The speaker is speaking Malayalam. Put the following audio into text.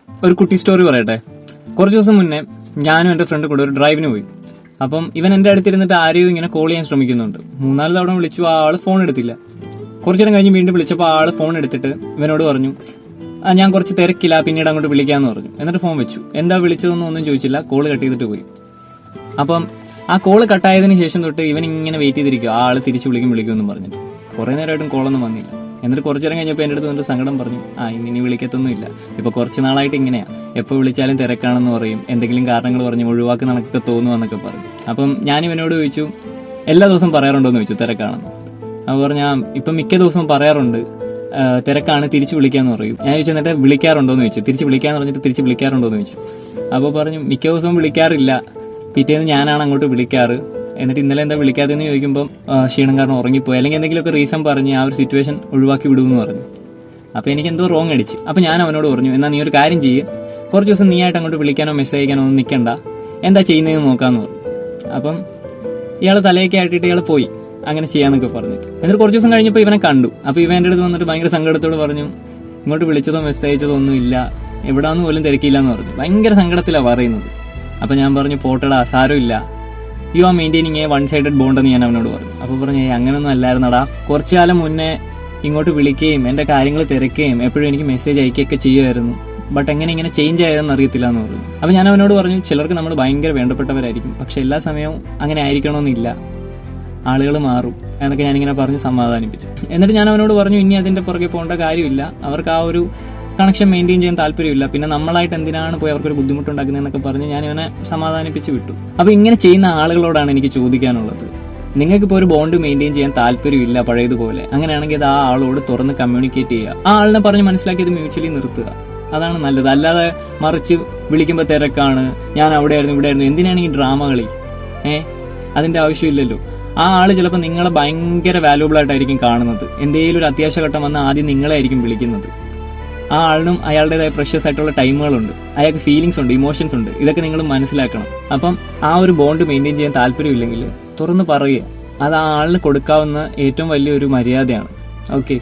ഒരു കുട്ടി സ്റ്റോറി പറയട്ടെ. കുറച്ച് ദിവസം മുന്നേ ഞാനും എന്റെ ഫ്രണ്ട് കൂടെ ഒരു ഡ്രൈവിന് പോയി. അപ്പം ഇവൻ എന്റെ അടുത്തിരുന്നിട്ട് ആരെയും ഇങ്ങനെ കോൾ ചെയ്യാൻ ശ്രമിക്കുന്നുണ്ട്. 3-4 തവണ വിളിച്ചു, ആ ആള് ഫോൺ എടുത്തില്ല. കുറച്ചു നേരം കഴിഞ്ഞ് വീണ്ടും വിളിച്ചപ്പോൾ ആള് ഫോൺ എടുത്തിട്ട് ഇവനോട് പറഞ്ഞു, ഞാൻ കുറച്ച് തിരക്കില്ല, പിന്നീട് അങ്ങോട്ട് വിളിക്കാന്ന് പറഞ്ഞു. എന്നിട്ട് ഫോൺ വെച്ചു. എന്താ വിളിച്ചതെന്നും ഒന്നും ചോദിച്ചില്ല, കോള് കട്ട് ചെയ്തിട്ട് പോയി. അപ്പം ആ കോള് കട്ടായതിനു ശേഷം തൊട്ട് ഇവൻ ഇങ്ങനെ വെയിറ്റ് ചെയ്തിരിക്കുക, ആ ആള് തിരിച്ചു വിളിക്കുമെന്നും പറഞ്ഞിട്ട്. കുറെ നേരമായിട്ടും കോളൊന്നും വന്നില്ല. എന്നിട്ട് കുറച്ചു നേരം കഴിഞ്ഞപ്പോൾ എന്റെ അടുത്ത് വന്നിട്ട് സങ്കടം പറഞ്ഞു, ഇനി വിളിക്കത്തൊന്നുമില്ല, ഇപ്പൊ കുറച്ച് നാളായിട്ട് ഇങ്ങനെയാ, എപ്പോൾ വിളിച്ചാലും തിരക്കാണെന്ന് പറയും, എന്തെങ്കിലും കാരണങ്ങൾ പറഞ്ഞ് ഒഴിവാക്കി നടക്കൊക്കെ തോന്നുമെന്നൊക്കെ പറഞ്ഞു. അപ്പം ഞാൻ ഇവനോട് ചോദിച്ചു, എല്ലാ ദിവസവും പറയാറുണ്ടോന്ന് ചോദിച്ചു തിരക്കാണെന്ന്. അപ്പോൾ പറഞ്ഞാ ഇപ്പം മിക്ക ദിവസവും പറയാറുണ്ട്, തിരക്കാണ്, തിരിച്ചു വിളിക്കാന്ന് പറയും. ഞാൻ ചോദിച്ചു എന്നിട്ട് വിളിക്കാറുണ്ടോന്ന് ചോദിച്ചു, തിരിച്ചു വിളിക്കാന്ന് പറഞ്ഞിട്ട് തിരിച്ചു വിളിക്കാറുണ്ടോന്ന് ചോദിച്ചു. അപ്പോൾ പറഞ്ഞു മിക്ക ദിവസവും വിളിക്കാറില്ല, പിറ്റേന്ന് ഞാനാണ് അങ്ങോട്ട് വിളിക്കാറ്. എന്നിട്ട് ഇന്നലെ എന്താ വിളിക്കാതെന്ന് ചോദിക്കുമ്പോൾ ക്ഷീണം കാരണം ഉറങ്ങിപ്പോയി, അല്ലെങ്കിൽ എന്തെങ്കിലുമൊക്കെ റീസൺ പറഞ്ഞ് ആ ഒരു സിറ്റുവേഷൻ ഒഴിവാക്കി വിടുമെന്ന് പറഞ്ഞു. അപ്പോൾ എനിക്ക് എന്തോ റോങ് അടിച്ച്. അപ്പോൾ ഞാൻ അവനോട് പറഞ്ഞു, എന്നാൽ നീ ഒരു കാര്യം ചെയ്യ്, കുറച്ച് ദിവസം നീ ആയിട്ട് അങ്ങോട്ട് വിളിക്കാനോ മെസ്സേജ് അയക്കാനോ ഒന്നും നിൽക്കണ്ട, എന്താ ചെയ്യുന്നതെന്ന് നോക്കാമെന്ന് പറഞ്ഞു. അപ്പം ഇയാൾ തലയൊക്കെ ആട്ടിട്ട് ഇയാൾ പോയി അങ്ങനെ ചെയ്യാന്നൊക്കെ പറഞ്ഞിട്ട്. എന്നിട്ട് കുറച്ച് ദിവസം കഴിഞ്ഞപ്പോൾ ഇവനെ കണ്ടു. അപ്പോൾ ഇവൻ എൻ്റെ അടുത്ത് വന്നിട്ട് ഭയങ്കര സങ്കടത്തോട് പറഞ്ഞു, ഇങ്ങോട്ട് വിളിച്ചതോ മെസ്സേജ് അയച്ചതോ ഒന്നും ഇല്ല, എവിടാന്ന് പോലും തിരക്കില്ല എന്ന് പറഞ്ഞു. ഭയങ്കര സങ്കടത്തിലാണ് പറയുന്നത്. അപ്പം ഞാൻ പറഞ്ഞു, പോട്ടടാ, സാരമില്ല, you are maintaining A one sided bond എന്ന് ഞാൻ അവനോട് പറഞ്ഞു. അപ്പോൾ പറഞ്ഞു, അങ്ങനെയൊന്നും അല്ലായിരുന്നടാ, കുറച്ചു കാലം മുന്നേ ഇങ്ങോട്ട് വിളിക്കുകയും എൻ്റെ കാര്യങ്ങൾ തിരക്കുകയും എപ്പോഴും എനിക്ക് മെസ്സേജ് അയക്കുകയൊക്കെ ചെയ്യുമായിരുന്നു, ബട്ട് എങ്ങനെ ഇങ്ങനെ ചേഞ്ച് ആയതെന്ന് അറിയത്തില്ല എന്ന് പറഞ്ഞു. അപ്പോൾ ഞാൻ അവനോട് പറഞ്ഞു, ചിലർക്ക് നമ്മൾ ഭയങ്കര വേണ്ടപ്പെട്ടവരായിരിക്കും, പക്ഷെ എല്ലാ സമയവും അങ്ങനെ ആയിരിക്കണമെന്നില്ല, ആളുകൾ മാറും എന്നൊക്കെ ഞാനിങ്ങനെ പറഞ്ഞ് സമാധാനിപ്പിച്ചു. എന്നിട്ട് ഞാൻ അവനോട് പറഞ്ഞു, ഇനി അതിന്റെ പുറകെ പോകേണ്ട കാര്യമില്ല, അവർക്ക് ആ ഒരു കണക്ഷൻ മെയിൻറ്റെയിൻ ചെയ്യാൻ താല്പര്യമില്ല, പിന്നെ നമ്മളായിട്ട് എന്തിനാണ് പോയി അവർക്കൊരു ബുദ്ധിമുട്ടുണ്ടാക്കുന്നതെന്നൊക്കെ പറഞ്ഞ് ഞാൻ ഇവനെ സമാധാനിപ്പിച്ച് വിട്ടു. അപ്പോൾ ഇങ്ങനെ ചെയ്യുന്ന ആളുകളോടാണ് എനിക്ക് ചോദിക്കാനുള്ളത്, നിങ്ങൾക്കിപ്പോൾ ഒരു ബോണ്ട് മെയിൻറ്റെയിൻ ചെയ്യാൻ താല്പര്യമില്ല പഴയതുപോലെ, അങ്ങനെയാണെങ്കിൽ അത് ആ ആളോട് തുറന്ന് കമ്മ്യൂണിക്കേറ്റ് ചെയ്യുക, ആ ആളിനെ പറഞ്ഞ് മനസ്സിലാക്കി അത് മ്യൂച്വലി നിർത്തുക, അതാണ് നല്ലത്. അല്ലാതെ മറിച്ച് വിളിക്കുമ്പോൾ തിരക്കാണ്, ഞാൻ അവിടെയായിരുന്നു ഇവിടെയായിരുന്നു, എന്തിനാണ് ഈ ഡ്രാമ കളി? അതിന്റെ ആവശ്യമില്ലല്ലോ. ആ ആള് ചിലപ്പോൾ നിങ്ങളെ ഭയങ്കര വാല്യൂബിൾ ആയിട്ടായിരിക്കും കാണുന്നത്, എന്തെങ്കിലും ഒരു അത്യാവശ്യ ഘട്ടം വന്നാൽ ആദ്യം നിങ്ങളെ ആയിരിക്കും വിളിക്കുന്നത്. ആ ആളിനും അയാളുടേതായ പ്രഷ്യസ് ആയിട്ടുള്ള ടൈമുകളുണ്ട്, അയാൾക്ക് ഫീലിങ്സ് ഉണ്ട്, ഇമോഷൻസ് ഉണ്ട്, ഇതൊക്കെ നിങ്ങൾ മനസ്സിലാക്കണം. അപ്പം ആ ഒരു ബോണ്ട് മെയിൻറ്റെയിൻ ചെയ്യാൻ താല്പര്യമില്ലെങ്കിൽ തുറന്ന് പറയുക, അത് ആ ആളിന് കൊടുക്കാവുന്ന ഏറ്റവും വലിയൊരു മര്യാദയാണ്. ഓക്കെ.